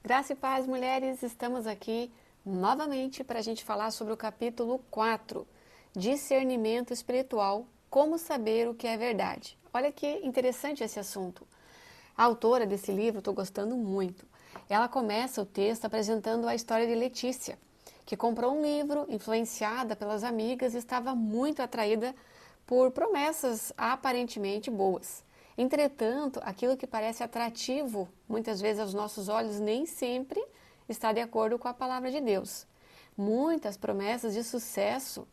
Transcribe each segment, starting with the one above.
Graça e paz, mulheres, estamos aqui novamente para a gente falar sobre o capítulo 4, discernimento espiritual, como saber o que é verdade. Olha que interessante esse assunto. A autora desse livro, estou gostando muito. Ela começa o texto apresentando a história de Letícia, que comprou um livro, influenciada pelas amigas, e estava muito atraída por promessas aparentemente boas. Entretanto, aquilo que parece atrativo, muitas vezes aos nossos olhos, nem sempre está de acordo com a palavra de Deus. Muitas promessas de sucesso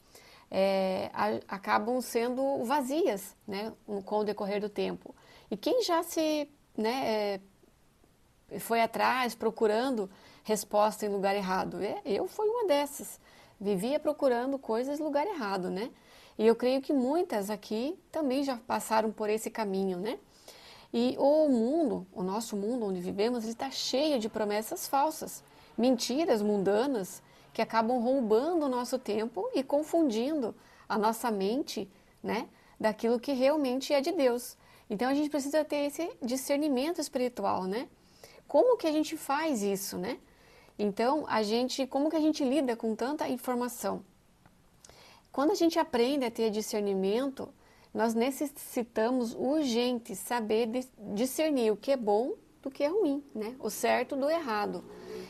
acabam sendo vazias, né, com o decorrer do tempo. E quem já foi atrás procurando resposta em lugar errado? Eu fui uma dessas. Vivia procurando coisas no lugar errado, né? E eu creio que muitas aqui também já passaram por esse caminho, né? E o mundo, o nosso mundo onde vivemos, ele está cheio de promessas falsas, mentiras mundanas que acabam roubando o nosso tempo e confundindo a nossa mente, né, daquilo que realmente é de Deus. Então a gente precisa ter esse discernimento espiritual, né? Como que a gente faz isso, né? Então, como que a gente lida com tanta informação? Quando a gente aprende a ter discernimento, nós necessitamos urgente saber discernir o que é bom do que é ruim, né? O certo do errado.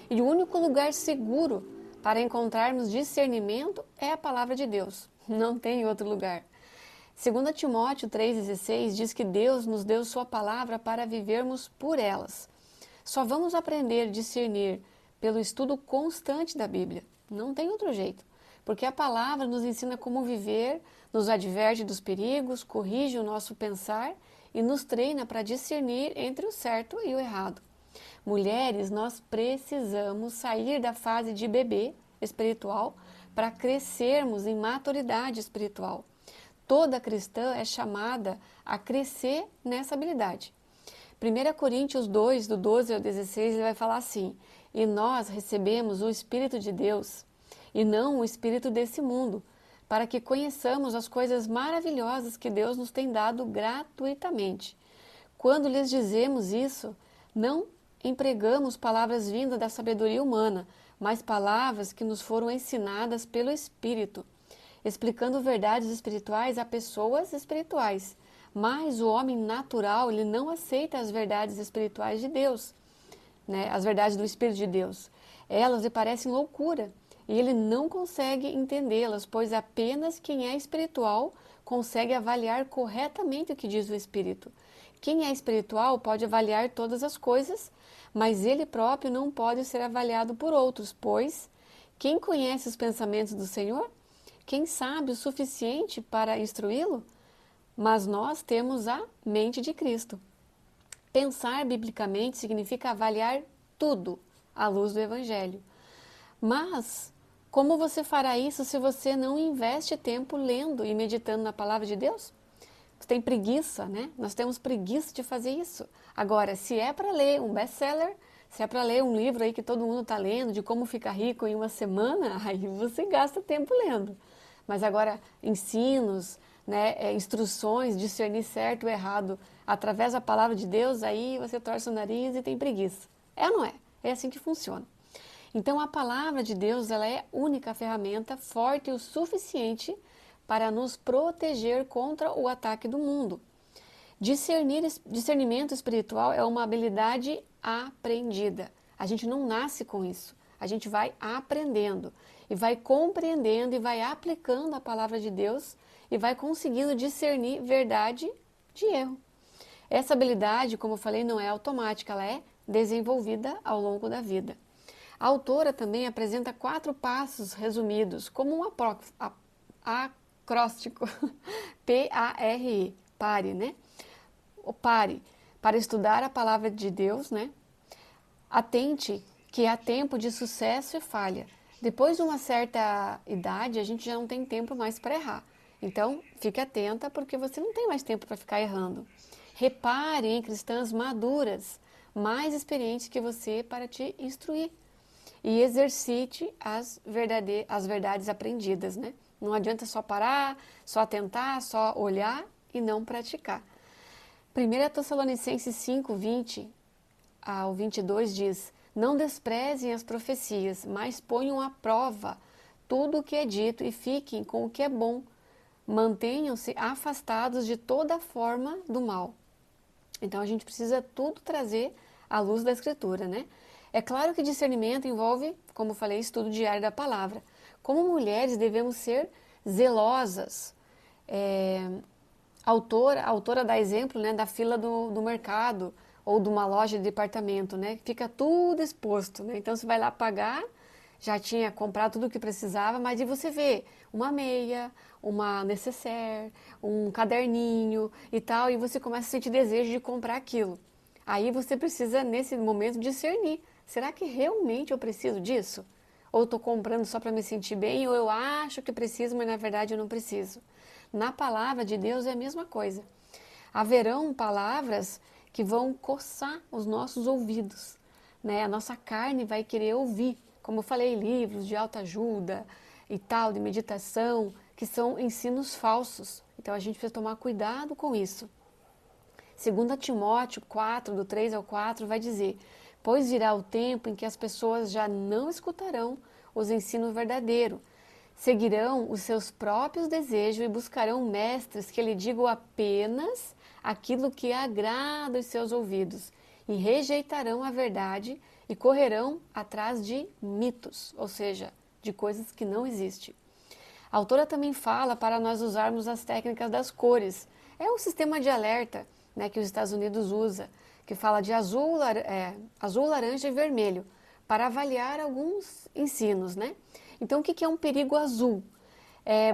E o único lugar seguro para encontrarmos discernimento é a palavra de Deus. Não tem outro lugar. 2 Timóteo 3,16 diz que Deus nos deu sua palavra para vivermos por elas. Só vamos aprender a discernir pelo estudo constante da Bíblia. Não tem outro jeito. Porque a palavra nos ensina como viver, nos adverte dos perigos, corrige o nosso pensar e nos treina para discernir entre o certo e o errado. Mulheres, nós precisamos sair da fase de bebê espiritual para crescermos em maturidade espiritual. Toda cristã é chamada a crescer nessa habilidade. 1 Coríntios 2, do 12 ao 16, ele vai falar assim: e nós recebemos o Espírito de Deus, e não o espírito desse mundo, para que conheçamos as coisas maravilhosas que Deus nos tem dado gratuitamente. Quando lhes dizemos isso, não empregamos palavras vindas da sabedoria humana, mas palavras que nos foram ensinadas pelo Espírito, explicando verdades espirituais a pessoas espirituais. Mas o homem natural, ele não aceita as verdades espirituais de Deus, né? As verdades do Espírito de Deus. Elas lhe parecem loucura e ele não consegue entendê-las, pois apenas quem é espiritual consegue avaliar corretamente o que diz o Espírito. Quem é espiritual pode avaliar todas as coisas, mas ele próprio não pode ser avaliado por outros, pois quem conhece os pensamentos do Senhor? Quem sabe o suficiente para instruí-lo? Mas nós temos a mente de Cristo. Pensar biblicamente significa avaliar tudo à luz do Evangelho. Mas como você fará isso se você não investe tempo lendo e meditando na palavra de Deus? Você tem preguiça, né? Nós temos preguiça de fazer isso. Agora, se é para ler um best-seller, se é para ler um livro aí que todo mundo está lendo, de como ficar rico em uma semana, aí você gasta tempo lendo. Mas agora, ensinos, né, instruções, discernir certo ou errado através da palavra de Deus, aí você torce o nariz e tem preguiça. É ou não é? É assim que funciona. Então a palavra de Deus, ela é a única ferramenta forte o suficiente para nos proteger contra o ataque do mundo. Discernimento espiritual é uma habilidade aprendida. A gente não nasce com isso. A gente vai aprendendo e vai compreendendo e vai aplicando a palavra de Deus e vai conseguindo discernir verdade de erro. Essa habilidade, como eu falei, não é automática, ela é desenvolvida ao longo da vida. A autora também apresenta 4 passos resumidos, como um acróstico, P-A-R-E, pare, né? O pare, para estudar a palavra de Deus, né? Atente que há tempo de sucesso e falha. Depois de uma certa idade, a gente já não tem tempo mais para errar. Então, fique atenta, porque você não tem mais tempo para ficar errando. Repare em cristãs maduras, mais experientes que você, para te instruir. E exercite as verdades aprendidas, né? Não adianta só parar, só tentar, só olhar e não praticar. 1 Tessalonicenses 5, 20 ao 22 diz: Não desprezem as profecias, mas ponham à prova tudo o que é dito e fiquem com o que é bom. Mantenham-se afastados de toda forma do mal. Então a gente precisa tudo trazer à luz da Escritura, né? É claro que discernimento envolve, como falei, estudo diário da palavra. Como mulheres devemos ser zelosas. A autora dá exemplo, né, da fila do mercado ou de uma loja de departamento, né? Fica tudo exposto, né? Então você vai lá pagar, já tinha comprado tudo o que precisava, mas e você vê uma meia, uma necessaire, um caderninho e tal, e você começa a sentir desejo de comprar aquilo. Aí você precisa, nesse momento, discernir. Será que realmente eu preciso disso? Ou estou comprando só para me sentir bem, ou eu acho que preciso, mas na verdade eu não preciso. Na palavra de Deus é a mesma coisa. Haverão palavras que vão coçar os nossos ouvidos, né? A nossa carne vai querer ouvir, como eu falei, livros de autoajuda e tal, de meditação, que são ensinos falsos. Então a gente precisa tomar cuidado com isso. 2 Timóteo 4, do 3 ao 4, vai dizer: pois virá o tempo em que as pessoas já não escutarão os ensinos verdadeiros, seguirão os seus próprios desejos e buscarão mestres que lhe digam apenas aquilo que agrada os seus ouvidos, e rejeitarão a verdade e correrão atrás de mitos, ou seja, de coisas que não existem. A autora também fala para nós usarmos as técnicas das cores. É um sistema de alerta, né, que os Estados Unidos usa, que fala de azul, laranja e vermelho, para avaliar alguns ensinos, né? Então, o que é um perigo azul?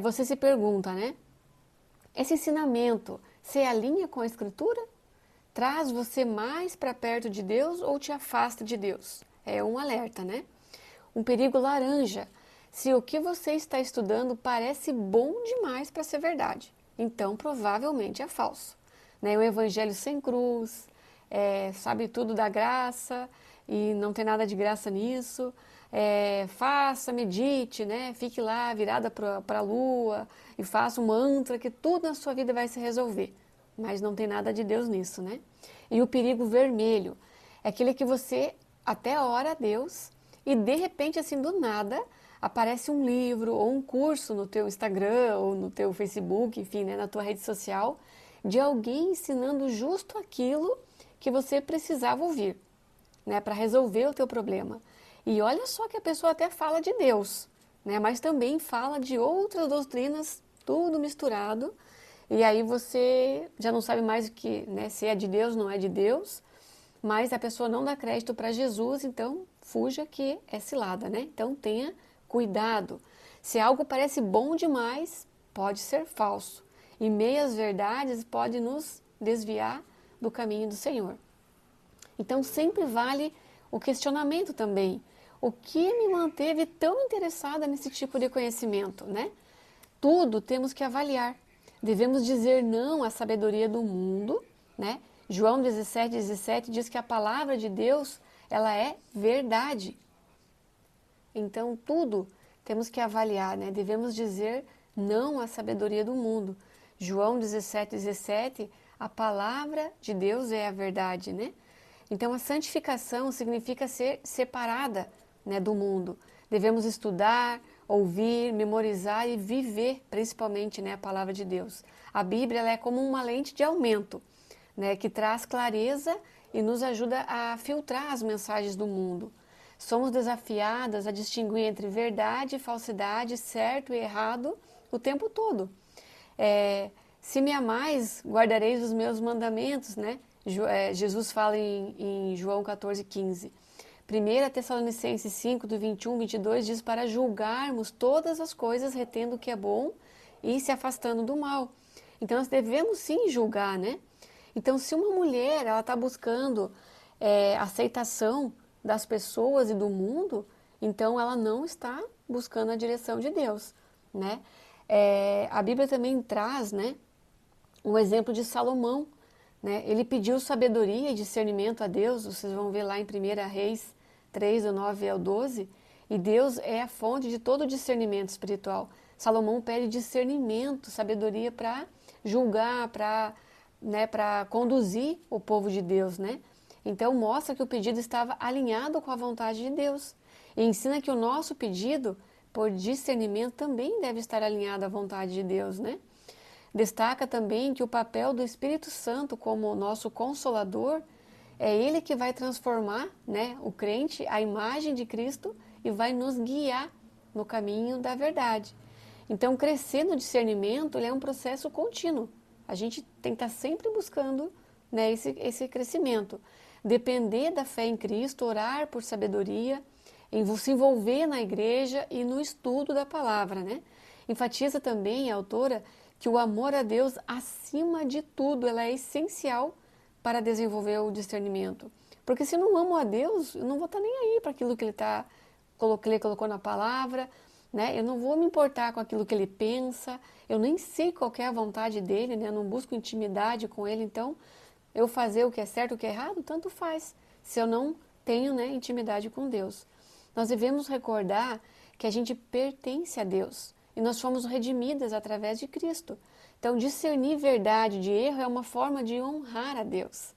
Você se pergunta, né? Esse ensinamento se alinha com a Escritura? Traz você mais para perto de Deus ou te afasta de Deus? É um alerta, né? Um perigo laranja. Se o que você está estudando parece bom demais para ser verdade, então provavelmente é falso. Né? O evangelho sem cruz, sabe tudo da graça e não tem nada de graça nisso. Faça, medite, né? Fique lá virada para a lua e faça um mantra que tudo na sua vida vai se resolver. Mas não tem nada de Deus nisso, né? E o perigo vermelho é aquele que você até ora a Deus e de repente, assim, do nada, aparece um livro ou um curso no teu Instagram ou no teu Facebook, enfim, né, na tua rede social, de alguém ensinando justo aquilo que você precisava ouvir, né, para resolver o teu problema. E olha só que a pessoa até fala de Deus, né, mas também fala de outras doutrinas, tudo misturado, e aí você já não sabe mais o que, né, se é de Deus, não é de Deus, mas a pessoa não dá crédito para Jesus, então fuja que é cilada, né? Então tenha cuidado. Se algo parece bom demais, pode ser falso. E meias verdades podem nos desviar do caminho do Senhor. Então sempre vale o questionamento também. O que me manteve tão interessada nesse tipo de conhecimento, né? Tudo temos que avaliar. Devemos dizer não à sabedoria do mundo, né? João 17 diz que a palavra de Deus, ela é verdade. Então, tudo temos que avaliar, né? Devemos dizer não à sabedoria do mundo. João 17, a palavra de Deus é a verdade, né? Então, a santificação significa ser separada, né, do mundo. Devemos estudar, ouvir, memorizar e viver, principalmente, né, a palavra de Deus. A Bíblia ela é como uma lente de aumento, né, que traz clareza e nos ajuda a filtrar as mensagens do mundo. Somos desafiadas a distinguir entre verdade e falsidade, certo e errado, o tempo todo. Se me amais, guardareis os meus mandamentos, né? Jesus fala em João 14,15. 1 Tessalonicenses 5, do 21, 22, diz para julgarmos todas as coisas, retendo o que é bom e se afastando do mal. Então, nós devemos sim julgar, né? Então, se uma mulher ela está buscando aceitação das pessoas e do mundo, então ela não está buscando a direção de Deus, né? A Bíblia também traz, né, um exemplo de Salomão, né? Ele pediu sabedoria e discernimento a Deus, vocês vão ver lá em 1 Reis 3, do 9 ao 12, e Deus é a fonte de todo discernimento espiritual. Salomão pede discernimento, sabedoria para julgar, para conduzir o povo de Deus, né? Então mostra que o pedido estava alinhado com a vontade de Deus. E ensina que o nosso pedido, por discernimento, também deve estar alinhado à vontade de Deus, né? Destaca também que o papel do Espírito Santo como nosso consolador é ele que vai transformar, né, o crente à imagem de Cristo e vai nos guiar no caminho da verdade. Então, crescer no discernimento ele é um processo contínuo. A gente tem que estar sempre buscando, né, esse crescimento. Depender da fé em Cristo, orar por sabedoria, se envolver na igreja e no estudo da palavra, né? Enfatiza também a autora que o amor a Deus, acima de tudo, ela é essencial para desenvolver o discernimento. Porque se eu não amo a Deus, eu não vou estar nem aí para aquilo que ele colocou na palavra, né? Eu não vou me importar com aquilo que ele pensa, eu nem sei qual é a vontade dele, né? Eu não busco intimidade com ele, então eu fazer o que é certo, o que é errado, tanto faz, se eu não tenho, né, intimidade com Deus. Nós devemos recordar que a gente pertence a Deus e nós fomos redimidas através de Cristo. Então, discernir verdade de erro é uma forma de honrar a Deus.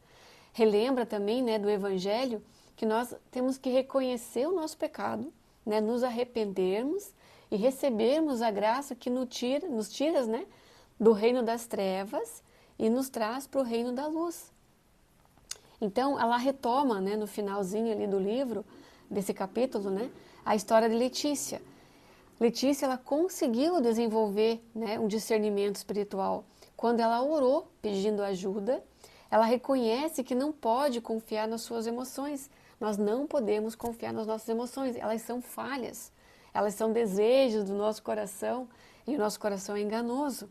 Relembra também, né, do Evangelho que nós temos que reconhecer o nosso pecado, né, nos arrependermos e recebermos a graça que nos tira, né, do reino das trevas e nos traz para o reino da luz. Então, ela retoma, né, no finalzinho ali do livro, desse capítulo, né, a história de Letícia. Letícia, ela conseguiu desenvolver, né, um discernimento espiritual. Quando ela orou pedindo ajuda, ela reconhece que não pode confiar nas suas emoções. Nós não podemos confiar nas nossas emoções, elas são falhas, elas são desejos do nosso coração e o nosso coração é enganoso.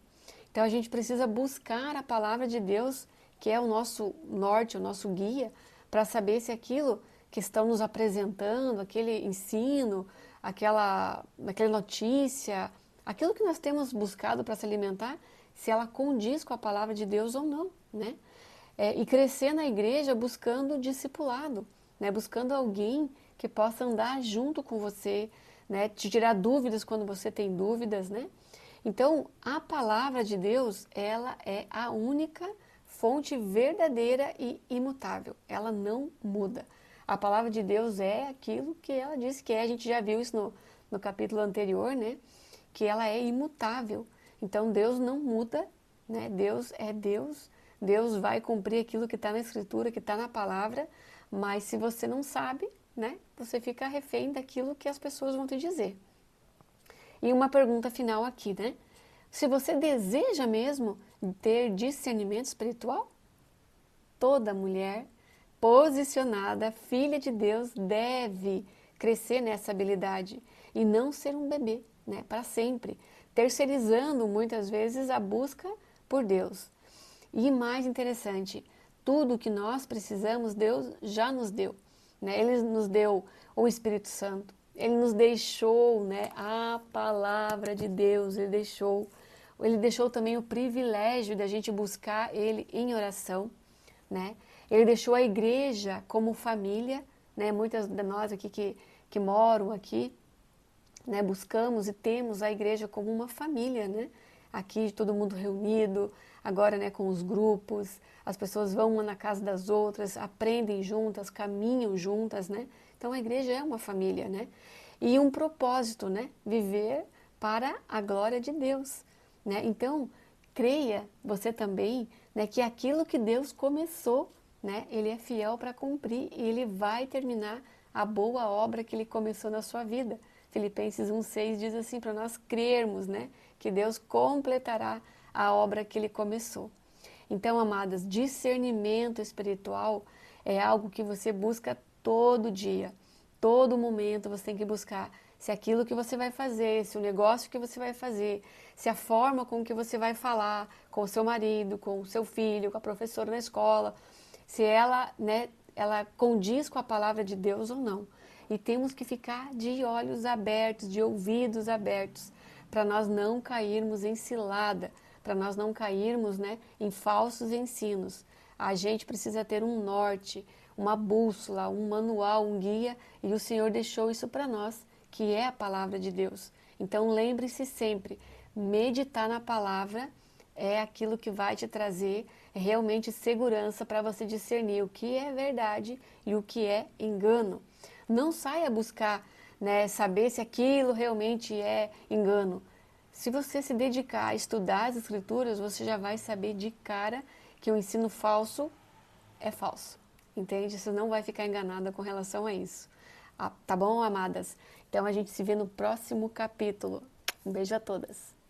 Então a gente precisa buscar a palavra de Deus, que é o nosso norte, o nosso guia, para saber se aquilo que estão nos apresentando, aquele ensino, aquela notícia, aquilo que nós temos buscado para se alimentar, se ela condiz com a palavra de Deus ou não, né? E crescer na igreja buscando discipulado, né? Buscando alguém que possa andar junto com você, né? Te tirar dúvidas quando você tem dúvidas, né? Então, a palavra de Deus, ela é a única fonte verdadeira e imutável. Ela não muda. A palavra de Deus é aquilo que ela disse que é. A gente já viu isso no capítulo anterior, né? Que ela é imutável. Então, Deus não muda, né? Deus é Deus. Deus vai cumprir aquilo que está na Escritura, que está na palavra. Mas se você não sabe, né? Você fica refém daquilo que as pessoas vão te dizer. E uma pergunta final aqui, né? Se você deseja mesmo ter discernimento espiritual, toda mulher posicionada, filha de Deus, deve crescer nessa habilidade e não ser um bebê, né? Para sempre, terceirizando muitas vezes a busca por Deus. E mais interessante, tudo que nós precisamos, Deus já nos deu, né? Ele nos deu o Espírito Santo. Ele nos deixou, né, a palavra de Deus, ele deixou também o privilégio de a gente buscar ele em oração, né? Ele deixou a igreja como família, né? Muitas de nós aqui que moram aqui, né, buscamos e temos a igreja como uma família, né? Aqui todo mundo reunido, agora, né, com os grupos, as pessoas vão uma na casa das outras, aprendem juntas, caminham juntas, né? Então a igreja é uma família, né? E um propósito, né? Viver para a glória de Deus, né? Então, creia você também, né, que aquilo que Deus começou, né, Ele é fiel para cumprir e Ele vai terminar a boa obra que Ele começou na sua vida. Filipenses 1,6 diz assim, para nós crermos, né, que Deus completará a obra que Ele começou. Então, amadas, discernimento espiritual é algo que você busca todo dia, todo momento você tem que buscar se aquilo que você vai fazer, se o negócio que você vai fazer, se a forma com que você vai falar com o seu marido, com o seu filho, com a professora na escola, se ela, né, ela condiz com a palavra de Deus ou não. E temos que ficar de olhos abertos, de ouvidos abertos, para nós não cairmos em cilada, para nós não cairmos, né, em falsos ensinos. A gente precisa ter um norte, uma bússola, um manual, um guia, e o Senhor deixou isso para nós, que é a palavra de Deus. Então lembre-se sempre, meditar na palavra é aquilo que vai te trazer é realmente segurança para você discernir o que é verdade e o que é engano. Não saia buscar, né, saber se aquilo realmente é engano. Se você se dedicar a estudar as escrituras, você já vai saber de cara que o ensino falso é falso. Entende? Você não vai ficar enganada com relação a isso. Ah, tá bom, amadas? Então a gente se vê no próximo capítulo. Um beijo a todas.